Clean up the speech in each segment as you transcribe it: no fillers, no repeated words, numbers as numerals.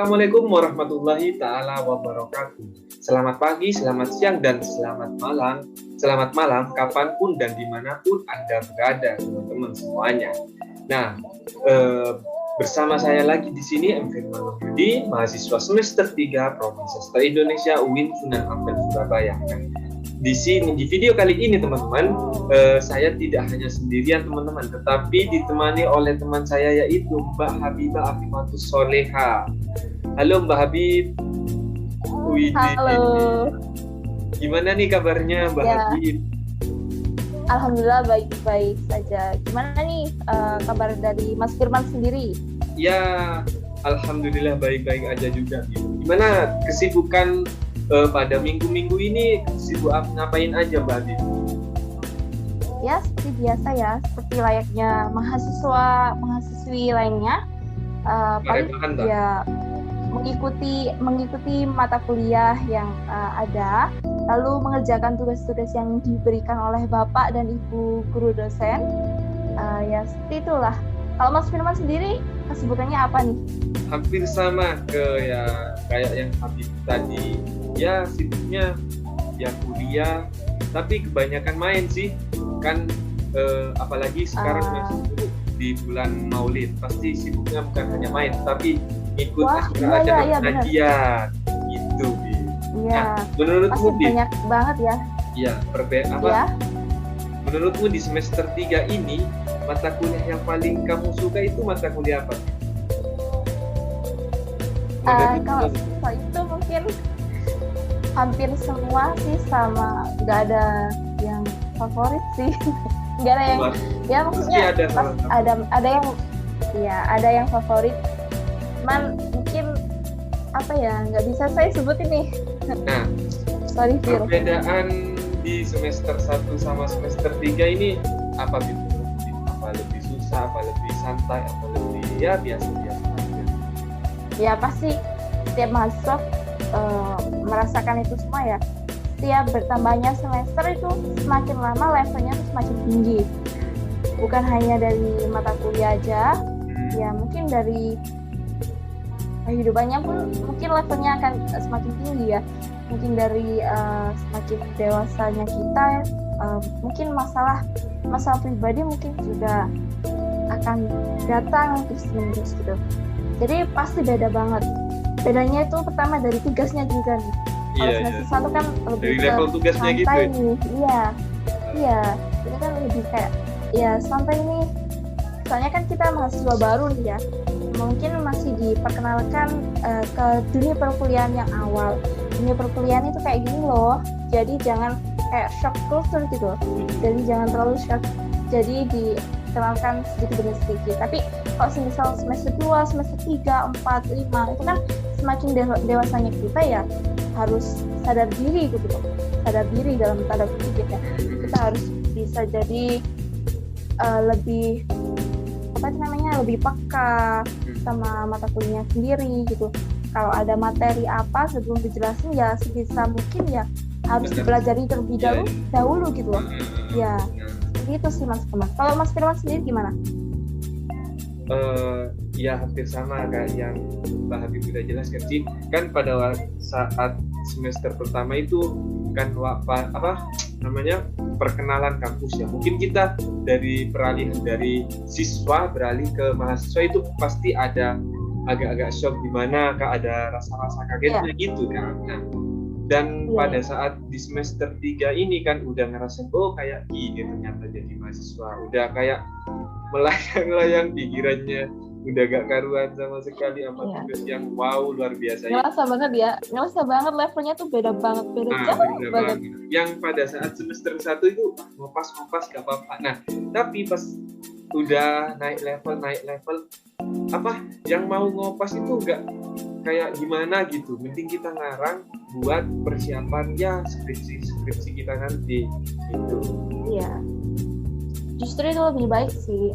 Assalamualaikum warahmatullahi ta'ala wabarakatuh. Selamat pagi, selamat siang, dan selamat malam. Selamat malam kapanpun dan dimanapun Anda berada, teman-teman semuanya. Nah, bersama saya lagi di sini, M. Firman Wahyudi, mahasiswa semester 3 Prodi Sastra Indonesia UIN Sunan Ampel, Surabaya. Di sini di video kali ini teman-teman, saya tidak hanya sendirian teman-teman, tetapi ditemani oleh teman saya yaitu Mbak Habibah Afifatus Soleha. Halo Mbak Habib. Halo. Gimana nih kabarnya Mbak Habib? Alhamdulillah baik-baik saja. Gimana nih kabar dari Mas Firman sendiri? Ya, alhamdulillah baik-baik aja juga. Gimana kesibukan pada minggu-minggu ini, sibuk ngapain aja Mbak Habib? Ya seperti biasa ya, seperti layaknya mahasiswi lainnya, paling ya mengikuti mata kuliah yang ada, lalu mengerjakan tugas-tugas yang diberikan oleh Bapak dan Ibu guru dosen. Ya seperti itulah. Kalau Mas Firman sendiri kesibukannya apa nih? Hampir sama kayak yang Habib tadi. Ya sibuknya ya kuliah, tapi kebanyakan main sih kan, apalagi sekarang masih di bulan Maulid, pasti sibuknya bukan hanya main tapi ikut acara pengajian gitu. Iya. Nah, menurutmu banyak banget ya. Iya, menurutmu di semester 3 ini mata kuliah yang paling kamu suka itu mata kuliah apa? Kalau itu mungkin hampir semua sih sama, nggak ada yang favorit sih. Nggak ada yang ya maksudnya ada yang favorit, cuman mungkin apa ya, nggak bisa saya sebut ini. Nah, sorry Fir. Perbedaan di semester 1 sama semester 3 ini apa gitu? Apa lebih susah, apa lebih santai, apa lebih biasa-biasa aja? Ya pasti setiap mahasiswa merasakan itu semua ya. Setiap bertambahnya semester itu semakin lama levelnya itu semakin tinggi. Bukan hanya dari mata kuliah aja, ya mungkin dari kehidupannya pun mungkin levelnya akan semakin tinggi ya. Mungkin dari semakin dewasanya kita, mungkin masalah pribadi mungkin juga akan datang terus gitu. Jadi pasti beda banget. Bedanya itu pertama dari tugasnya juga nih. Kalau semester 1 kan lebih dari level tugasnya gitu ya? Iya. Ini kan lebih kayak santai nih. Soalnya kan kita mahasiswa baru nih ya. Mungkin masih diperkenalkan ke dunia perkuliahan yang awal. Dunia perkuliahan itu kayak gini loh. Jadi jangan kayak shock culture gitu. Jadi jangan terlalu shock. Jadi dikenalkan sedikit demi sedikit. Tapi kalau misal semester 2, semester 3, 4, 5 itu kan semakin dewasanya kita ya harus sadar diri gitu loh. Sadar diri dalam tanda kutip ya. Kita harus bisa jadi lebih lebih peka sama mata kuliahnya sendiri gitu. Kalau ada materi apa sebelum dijelasin ya sebisa mungkin ya harus dipelajari terlebih dahulu gitu loh. Ya, itu sih Mas Firman. Kalau Mas Firman sendiri gimana? Ya hampir sama kayak yang Mbak Habib sudah jelaskan sih. Kan pada saat semester pertama itu kan perkenalan kampus ya. Mungkin kita dari peralihan dari siswa beralih ke mahasiswa itu pasti ada agak-agak shock, dimana ada rasa-rasa kagetnya gitu kan. Nah, dan pada saat di semester 3 ini kan udah ngerasain kayak gini ternyata jadi mahasiswa, udah kayak melayang-layang pikirannya, udah gak karuan sama sekali sama tugas yang luar biasa. Ngerasa banget levelnya tuh beda banget, jauh banget. Yang pada saat semester 1 itu ngopas gak apa-apa. Nah, tapi pas udah naik level yang mau ngopas itu gak kayak gimana gitu. Mending kita ngarang buat persiapan skripsi kita nanti gitu. Iya. Justru itu lebih baik sih,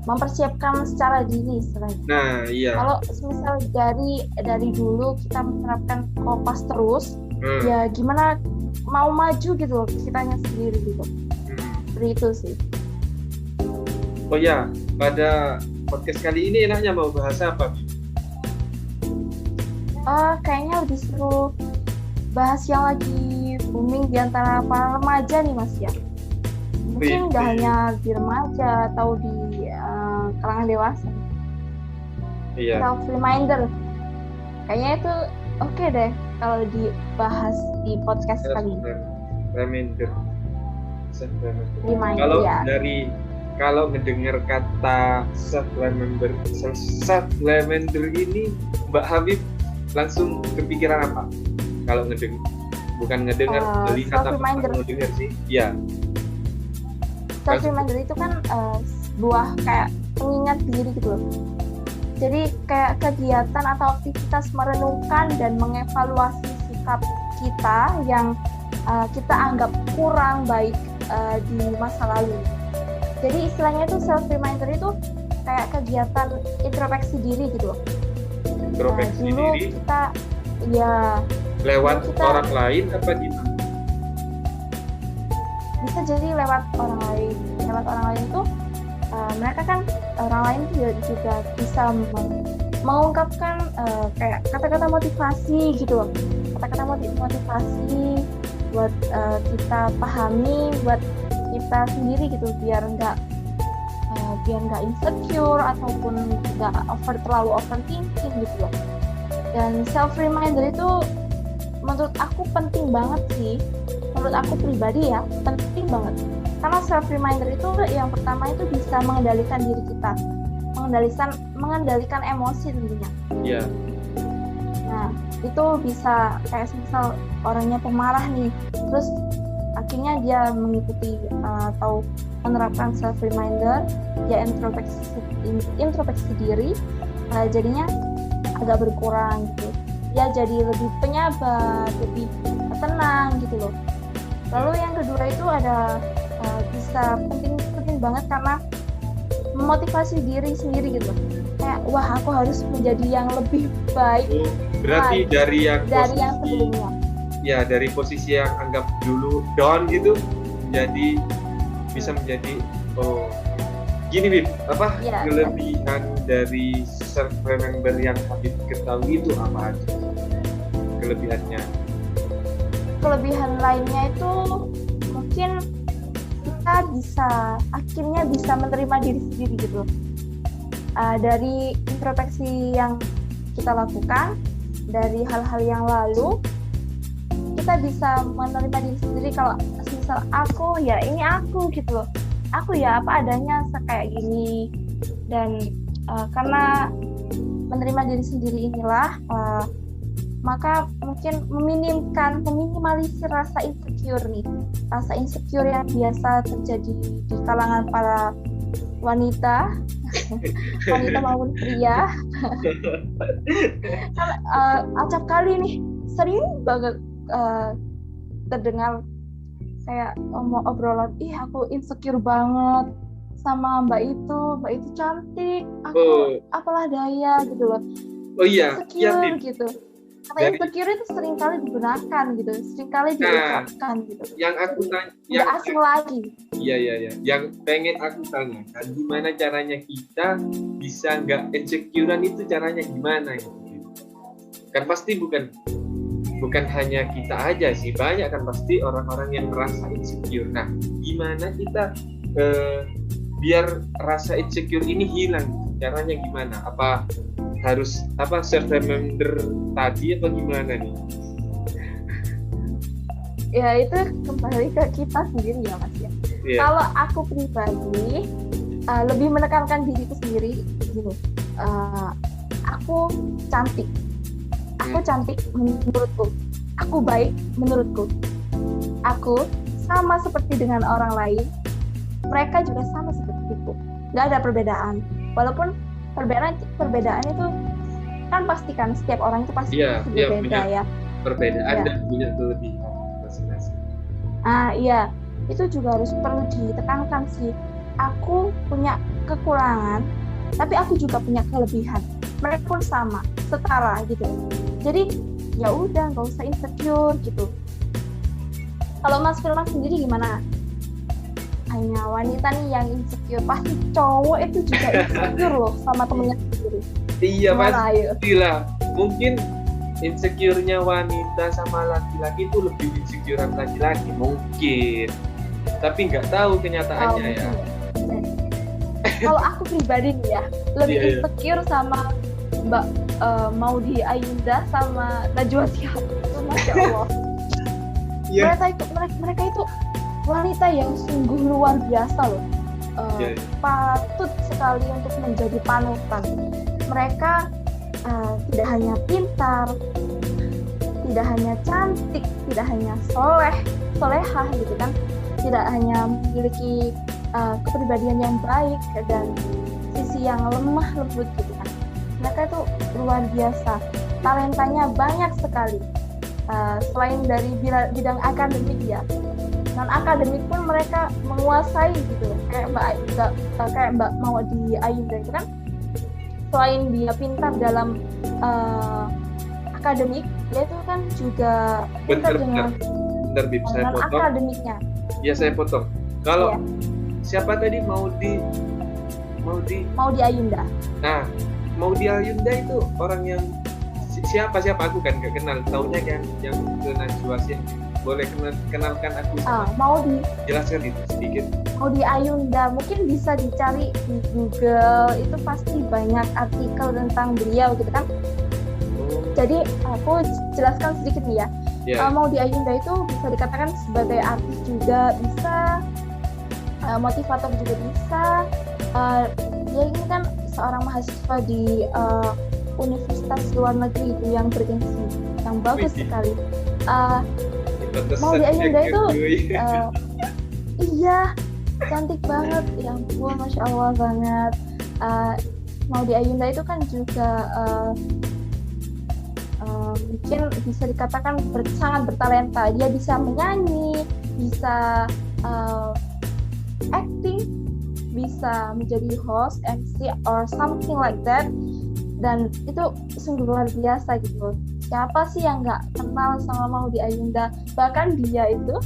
mempersiapkan secara dini istilahnya. Nah, iya. Kalau misal dari dulu kita menerapkan kopas terus, ya gimana mau maju gitu loh kitanya sendiri gitu. Seperti itu sih. Oh ya, pada podcast kali ini enaknya mau bahas apa? Kayaknya lebih seru bahas yang lagi booming di antara para remaja nih Mas ya. Mungkin nggak hanya di remaja atau di kalangan dewasa. Iya. Self reminder. Kayaknya itu oke deh kalau dibahas di podcast kali ini. Reminder. Reminder. Kalau Ya. kalau mendengar kata self reminder ini, Mbak Habib langsung kepikiran apa? Kalau bukan ngedengar, melihat apa ngedengar sih? Ya. Self reminder itu kan sebuah kayak pengingat diri gitu loh. Jadi kayak kegiatan atau aktivitas merenungkan dan mengevaluasi sikap kita yang kita anggap kurang baik di masa lalu. Jadi istilahnya itu self reminder itu kayak kegiatan introspeksi diri gitu loh. Introspeksi dulu diri. Kita ya lewat orang lain apa gimana? Bisa jadi lewat orang lain. Lewat orang lain tuh mereka kan orang lain juga bisa mengungkapkan kayak kata-kata motivasi gitu loh. Kata-kata motivasi buat kita pahami, buat kita sendiri gitu, biar nggak insecure ataupun nggak terlalu overthinking gitu loh. Dan self reminder itu menurut aku penting banget sih. Menurut aku pribadi ya, penting banget. Karena self reminder itu yang pertama itu bisa mengendalikan diri kita, mengendalikan emosi tentunya. Iya. Nah, itu bisa kayak misal orangnya pemarah nih, terus akhirnya dia mengikuti atau menerapkan self reminder, dia introspeksi diri, jadinya agak berkurang gitu. Dia jadi lebih penyabar, lebih tenang gitu loh. Lalu yang kedua itu ada bisa penting banget karena memotivasi diri sendiri gitu. Kayak wah aku harus menjadi yang lebih baik. Berarti dari yang sebelumnya. Ya, dari posisi yang anggap dulu down gitu bisa menjadi gini Bib, apa ya, kelebihan dari self remember yang Habib ketahui itu apa aja kelebihannya? Kelebihan lainnya itu mungkin kita akhirnya bisa menerima diri sendiri gitu. Dari introspeksi yang kita lakukan, dari hal-hal yang lalu, kita bisa menerima diri sendiri kalau misal aku ya ini aku gitu loh. Aku ya apa adanya kayak gini. Dan karena menerima diri sendiri inilah maka mungkin meminimalisir rasa insecure nih. Rasa insecure yang biasa terjadi di kalangan para wanita maupun pria. Acap kali nih sering banget terdengar kayak obrolan, aku insecure banget sama mbak itu cantik, aku apalah daya gitu loh. Oh iya, insecure gitu. Kata insecure itu sering kali digunakan gitu, sering kali diucapkan gitu. Yang aku tanya, yang asing lagi. Iya. Yang pengen aku tanyakan, gimana caranya kita bisa nggak insecurean itu caranya gimana gitu? Kan pasti bukan hanya kita aja sih, banyak kan pasti orang-orang yang merasa insecure. Nah, gimana kita biar rasa insecure ini hilang? Caranya gimana? Apa harus self reminder tadi atau gimana nih? Ya itu kembali ke kita sendiri ya Mas ya. Yeah. Kalau aku pribadi lebih menekankan diriku sendiri gini. Aku cantik. Aku cantik menurutku. Aku baik menurutku. Aku sama seperti dengan orang lain. Mereka juga sama sepertiku. Gak ada perbedaan. Walaupun perbedaan itu kan pasti kan setiap orang itu pasti berbeda ya. Perbedaan dan punya kelebihan masing-masing. Iya. Itu juga perlu ditekankan sih. Aku punya kekurangan, tapi aku juga punya kelebihan. Mereka pun sama, setara gitu. Jadi ya udah nggak usah insecure gitu. Kalau Mas Firman sendiri gimana? Hanya wanita nih yang insecure, pasti cowok itu juga insecure loh sama temennya sendiri. Iya pastilah. Mungkin insecure-nya wanita sama laki-laki itu lebih insecurean laki-laki mungkin, tapi nggak tahu kenyataannya ya. Kalau aku pribadi nih ya, lebih Iya. insecure sama Mbak Maudy Ayunda sama Najwa Shihab. Masya Allah. Iya. Mereka itu wanita yang sungguh luar biasa loh. Iya. Patut sekali untuk menjadi panutan. Mereka tidak hanya pintar, tidak hanya cantik, tidak hanya solehah gitu kan, tidak hanya memiliki kepribadian yang baik dan sisi yang lemah lembut gitu kan. Mereka itu luar biasa, talentanya banyak sekali. Selain dari bidang akademik ya, non akademik pun mereka menguasai gitu, kayak Mbak Maudy Ayunda itu kan, selain dia pintar dalam akademik, dia itu kan juga pintar dengan non akademiknya. Ya saya potong. Kalau siapa tadi Maudy Ayunda. Nah, Maudy Ayunda itu orang yang siapa aku kan nggak kenal, taunya kan yang ke Najwa Shihab. Boleh kenalkan aku? Maudy. Jelaskan itu sedikit. Maudy Ayunda mungkin bisa dicari di Google, itu pasti banyak artikel tentang beliau gitu kan. Jadi aku jelaskan sedikit nih ya. Maudy Ayunda itu bisa dikatakan sebagai artis juga bisa, motivator juga bisa. Dia ini kan seorang mahasiswa di universitas luar negeri itu yang bergengsi, yang bagus sekali. Maudy Ayunda itu iya, cantik banget, ya ampun, Masya Allah banget. Maudy Ayunda itu kan juga mungkin bisa dikatakan sangat bertalenta. Dia bisa menyanyi, bisa acting, bisa menjadi host, MC or something like that, dan itu sungguh luar biasa gitu. Siapa sih yang nggak kenal sama Maudy Ayunda? Bahkan dia itu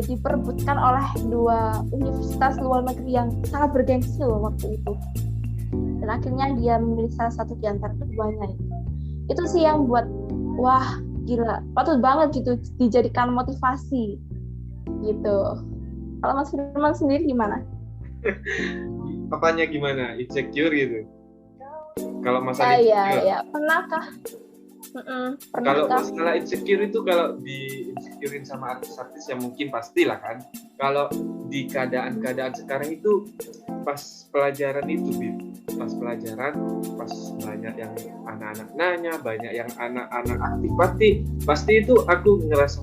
diperebutkan oleh 2 universitas luar negeri yang sangat bergengsi loh waktu itu. Dan akhirnya dia memilih salah satu di antara keduanya. Itu sih yang buat wah gila, patut banget gitu dijadikan motivasi gitu. Kalau Mas Firman sendiri gimana? Apanya gimana? Insecure gitu? Kalau masalah insecure? Iya, pernahkah? Kalau masalah insecure itu, kalau di insecurein sama artis-artis ya mungkin pastilah kan. Kalau di keadaan sekarang itu pas pelajaran itu, pas pelajaran, pas banyak yang anak-anak nanya, banyak yang anak-anak aktif, pasti itu aku ngerasa,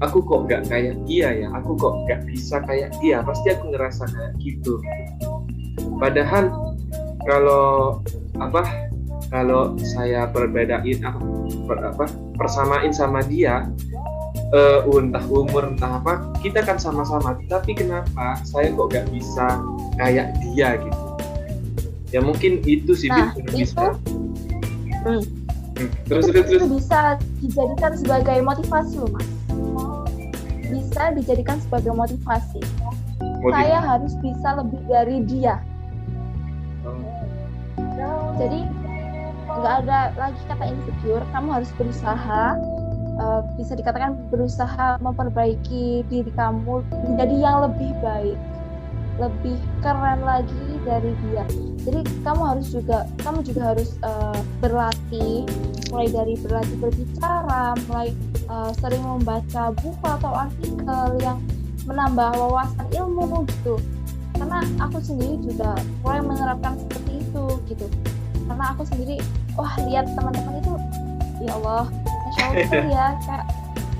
aku kok gak kayak dia ya, aku kok gak bisa kayak dia, pasti aku ngerasa kayak gitu. Padahal kalau saya persamain sama dia, entah umur entah apa, kita kan sama-sama, tapi kenapa saya kok gak bisa kayak dia gitu ya, mungkin itu sih bisa. Terus itu bisa dijadikan sebagai motivasi loh Mas, bisa dijadikan sebagai motivasi. Saya harus bisa lebih dari dia. Jadi nggak ada lagi kata insecure, kamu harus berusaha, bisa dikatakan berusaha memperbaiki diri kamu menjadi yang lebih baik, lebih keren lagi dari dia. Jadi kamu juga harus berlatih, mulai dari berlatih berbicara, mulai sering membaca buku atau artikel yang menambah wawasan ilmu gitu. Karena aku sendiri juga mulai menerapkan seperti itu gitu. Karena aku sendiri, lihat teman-teman itu, ya Allah, Masya Allah ya, kayak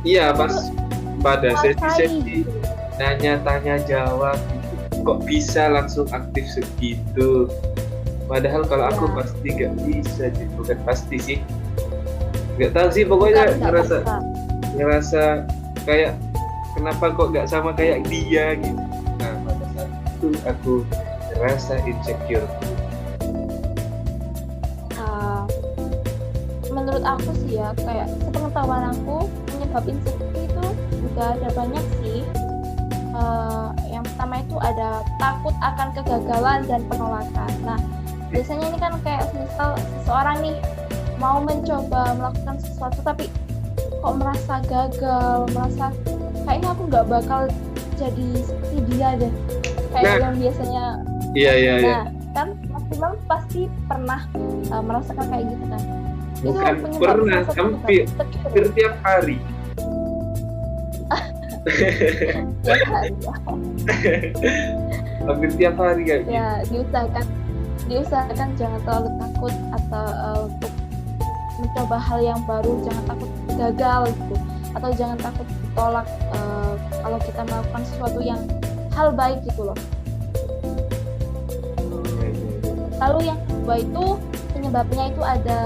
iya, pas pada sesi-sesi nanya-tanya jawab kok bisa langsung aktif segitu. Padahal kalau aku pasti gak bisa, bukan pasti sih, gak tahu sih, pokoknya ngerasa kayak kenapa kok gak sama kayak dia gitu. Nah pada saat itu aku ngerasa insecure. Menurut aku sih ya, kayak sepengetahuan aku, penyebab insecure itu juga ada banyak sih. Yang pertama itu ada takut akan kegagalan dan penolakan. Nah, biasanya ini kan kayak misal seseorang nih mau mencoba melakukan sesuatu tapi kok merasa gagal, merasa kayaknya aku nggak bakal jadi seperti dia deh, kayak yang biasanya. Iya. Kan maksimal pasti pernah merasakan kayak gitu kan. Bukan pernah, hampir tiap hari. Hampir tiap hari kayak gitu. Ya, diusahakan jangan terlalu takut atau untuk mencoba hal yang baru, jangan takut gagal gitu, atau jangan takut ditolak kalau kita melakukan sesuatu yang hal baik gitu loh. Lalu yang kedua itu penyebabnya itu ada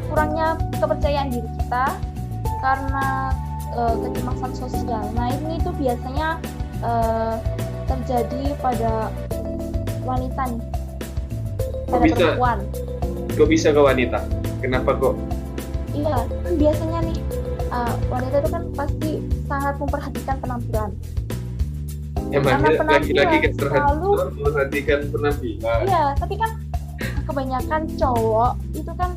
kurangnya kepercayaan diri kita karena kecemasan sosial. Nah ini itu biasanya terjadi pada wanita nih, pada perempuan. Kok bisa ke wanita? Kenapa kok? Iya, kan biasanya nih wanita itu kan pasti sangat memperhatikan penampilan. Emangnya laki-laki kan selalu memperhatikan penampilan? Iya, tapi kan kebanyakan cowok itu kan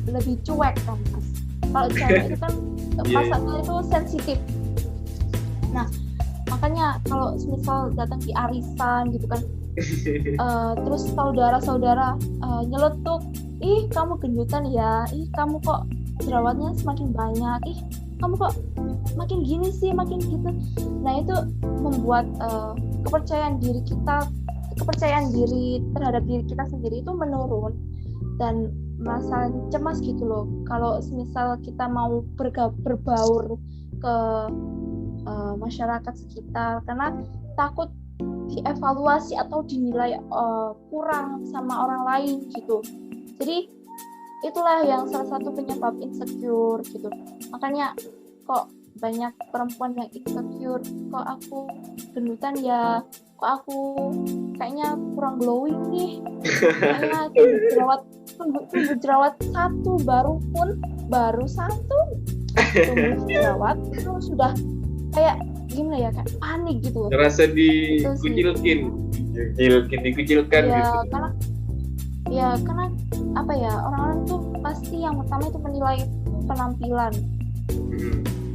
lebih cuek kan mas. Kalau cewek itu kan pasarnya itu sensitif. Nah, makanya kalau misal datang di arisan gitu kan, terus saudara-saudara nyeletuk, ih kamu gendutan ya, ih kamu kok jerawatnya semakin banyak, ih kamu kok makin gini sih, makin gitu. Nah itu membuat kepercayaan diri terhadap diri kita sendiri itu menurun dan merasa cemas gitu loh. Kalau misal kita mau berbaur ke masyarakat sekitar karena takut dievaluasi atau dinilai kurang sama orang lain gitu. Jadi itulah yang salah satu penyebab insecure gitu. Makanya kok banyak perempuan yang insecure, kok aku gendutan ya, kok aku kayaknya kurang glowing nih, kayaknya tumbuh jerawat satu baru satu tumbuh jerawat itu sudah kayak gimana ya, kayak panik gitu. Ngerasa dikucilkan gitu. Karena apa ya, orang-orang tuh pasti yang pertama itu menilai penampilan.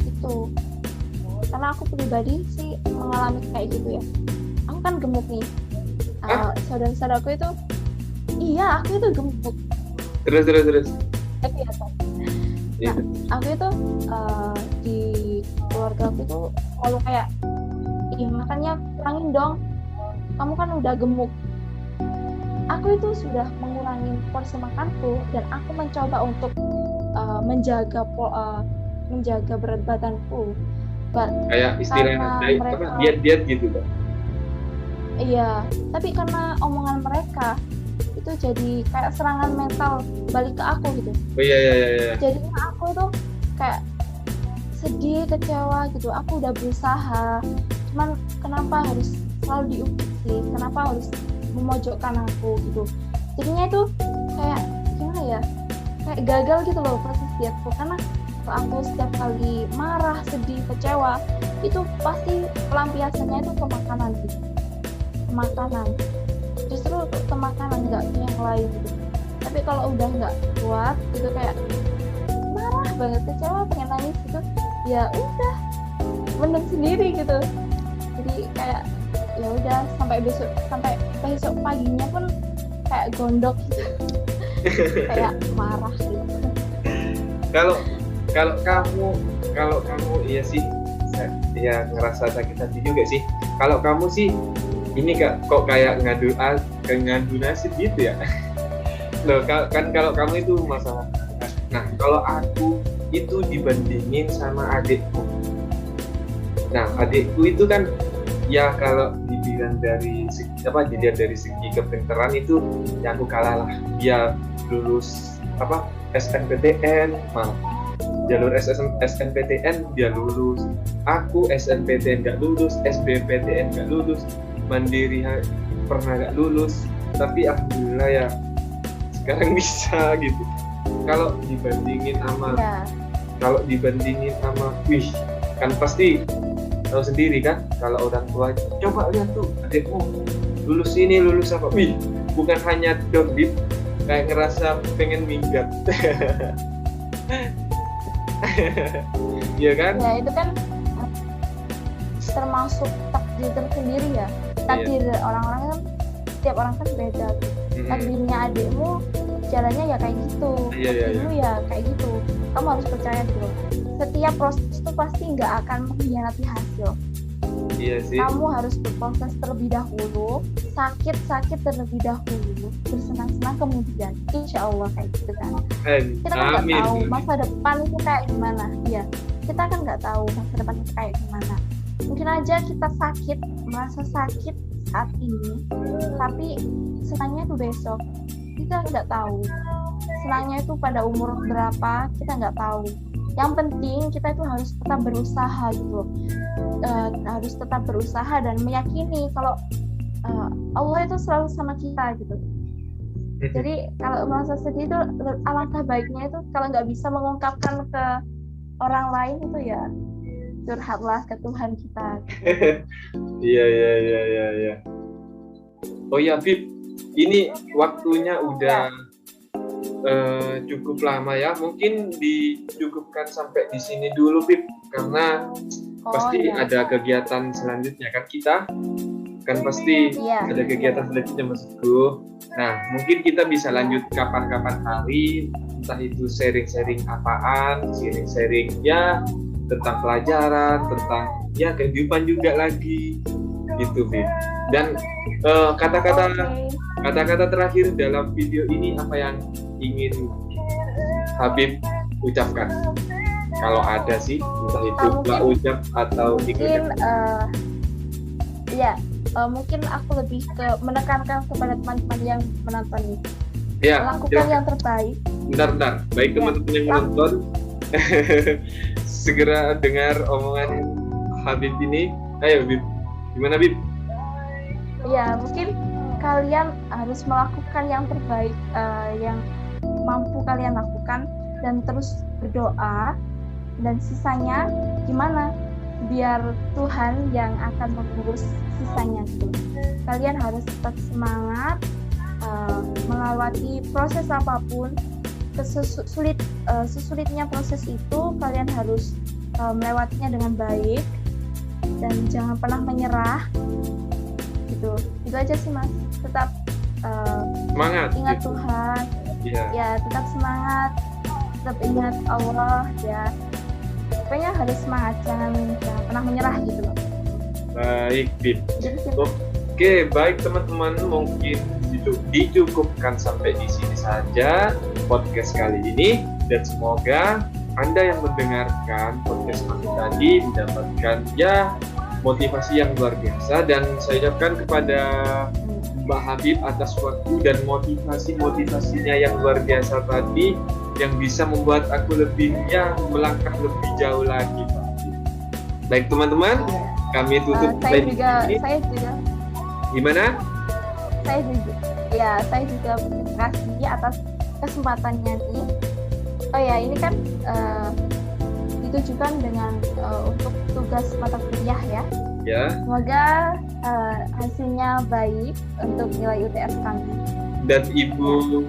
Itu karena aku pribadi sih mengalami kayak gitu ya. Aku kan gemuk nih. Saudara-saudaraku itu aku itu gemuk. Terus. Nah, aku itu di keluarga aku itu kalau kayak makanya kurangin dong, kamu kan udah gemuk. Aku itu sudah mengurangi porsi makanku dan aku mencoba untuk menjaga berat badanku. Kayak istilahnya diet gitu kan? Iya, tapi karena omongan mereka itu jadi kayak serangan mental balik ke aku gitu. Oh iya. Jadi aku tuh kayak sedih, kecewa gitu. Aku udah berusaha, cuman kenapa harus selalu diukir sih? Kenapa harus memojokkan aku gitu? Jadinya itu kayak gimana ya? Kayak gagal gitu loh proses dietku, karena aku setiap kali marah, sedih, kecewa itu pasti pelampiasannya itu ke makanan gitu. Justru ke makanan, nggak ke yang lain gitu. Tapi kalau udah nggak kuat gitu, kayak marah banget, kecewa, pengen nangis gitu, ya udah mendem sendiri gitu. Jadi kayak ya udah sampai besok paginya pun kayak gondok gitu. Kayak marah gitu. Kalau kamu iya sih, ya ngerasa sakit hati juga sih. Kalau kamu sih ini kok kayak ngadu nasib gitu ya. Loh, kan kalau kamu itu masalah. Nah, kalau aku itu dibandingin sama adikku. Nah, adikku itu kan ya kalau dibilang dari segi kepintaran itu ya aku kalah lah. Dia lulus SNPTN, jalur SNPTN dia lulus. Aku SNPTN nggak lulus, SBMPTN nggak lulus, mandiri pernah nggak lulus, tapi alhamdulillah ya sekarang bisa gitu. Kalau dibandingin sama wih, kan pasti tahu sendiri kan, kalau orang tua coba lihat tuh adikmu lulus ini, lulus apa, wih, bukan hanya Dordit kayak ngerasa pengen minggat. Iya kan? Ya itu kan termasuk takdir tersendiri ya. Takdir orang-orang kan, setiap orang kan beda. Takdirnya adikmu jalannya ya kayak gitu, takdirmu ya kayak gitu. Kamu harus percaya gitu. Setiap proses itu pasti nggak akan mengkhianati hasil. Iya sih. Kamu harus berproses terlebih dahulu, sakit terlebih dahulu, bersenang-senang kemudian, insya Allah kayak gitu kan. Kita kan nggak tahu masa depan itu kayak gimana, ya. Kita kan nggak tahu masa depan itu kayak gimana. Mungkin aja kita merasa sakit saat ini, tapi senangnya itu besok. Kita nggak tahu. Senangnya itu pada umur berapa, kita nggak tahu. Yang penting kita itu harus tetap berusaha gitu. Harus tetap berusaha dan meyakini kalau Allah itu selalu sama kita gitu. Jadi kalau merasa sedih itu alangkah baiknya itu kalau nggak bisa mengungkapkan ke orang lain itu ya curhatlah ke Tuhan kita. Iya. Oh ya Bib, ini waktunya udah cukup lama ya. Mungkin dicukupkan sampai di sini dulu Bib, karena pasti ada kegiatan selanjutnya kan, kita kan pasti ada kegiatan selanjutnya maksudku. Nah mungkin kita bisa lanjut kapan-kapan hari, entah itu sharing-sharing apaan, sharing ya tentang pelajaran, tentang ya kehidupan juga lagi gitu Bib. Dan kata-kata terakhir dalam video ini apa yang ingin Habib ucapkan? Kalau ada sih, entah itu nggak ucap atau mungkin mungkin aku lebih ke menekankan kepada teman-teman yang menonton ini. Ya, lakukan yang terbaik. Bentar. Baik teman-teman yang menonton, segera dengar omongan Habib ini. Ayo Bib, gimana Bib? Ya, mungkin kalian harus melakukan yang terbaik yang mampu kalian lakukan dan terus berdoa, dan sisanya gimana biar Tuhan yang akan mengurus sisanya gitu. Kalian harus tetap semangat melewati proses apapun, sesulitnya proses itu kalian harus melewatinya dengan baik dan jangan pernah menyerah gitu. Itu aja sih Mas, tetap semangat, ingat gitu. Tuhan ya tetap semangat, tetap ingat Allah ya, pokoknya harus semangat, jangan pernah menyerah gitu loh. Baik Bib. Oke, baik teman-teman, mungkin dicukupkan sampai di sini saja podcast kali ini, dan semoga Anda yang mendengarkan podcast kami tadi mendapatkan motivasi yang luar biasa, dan saya ucapkan kepada Mbak Habib atas waktu dan motivasinya yang luar biasa tadi, yang bisa membuat aku lebih melangkah lebih jauh lagi Pak. Baik teman-teman, kami tutup saya juga gimana? Saya juga berterima kasih atas kesempatannya nih. Oh ya, ini kan ditujukan dengan untuk tugas mata kuliah ya. Semoga hasilnya baik untuk nilai UTS kami. Dan ibu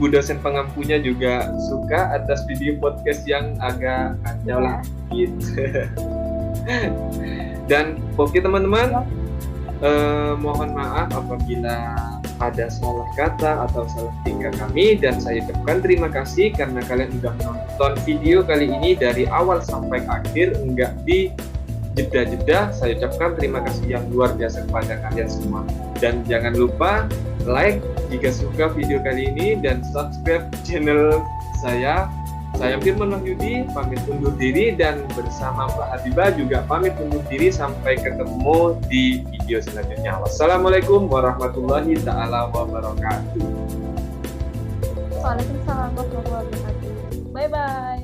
dosen pengampunya juga suka atas video podcast yang agak kacau lah gitu. Dan oke teman-teman, mohon maaf apabila ada salah kata atau salah tingkah kami, dan saya ucapkan terima kasih karena kalian sudah menonton video kali ini dari awal sampai akhir, enggak di jeda-jeda. Saya ucapkan terima kasih yang luar biasa kepada kalian semua, dan jangan lupa like jika suka video kali ini dan subscribe channel saya. Saya Firman Wahyudi pamit undur diri, dan bersama Mbak Habibah juga pamit undur diri. Sampai ketemu di video selanjutnya. Wassalamualaikum warahmatullahi ta'ala wabarakatuh. Waalaikumsalam warahmatullahi wabarakatuh. Bye bye.